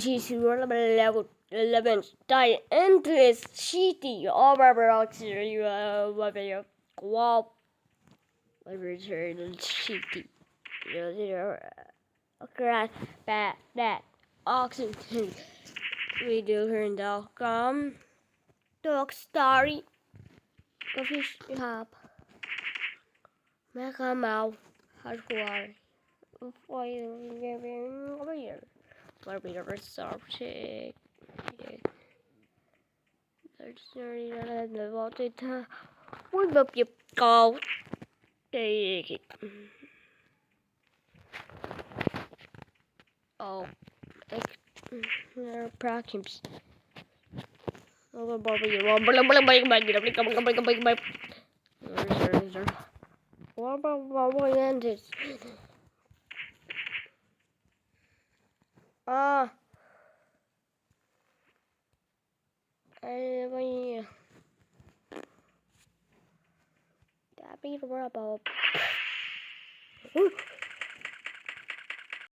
She's level 11. Die endless city. Overbox. Wow. Return city. Crash. Bad. Oxygen. Videoturn.com. Dog story. Coffee shop. Mega Mouse. Hardcore. Over here. Barbie subject. Muốn bập dập cầu thì backrooms. Đã biết rồi.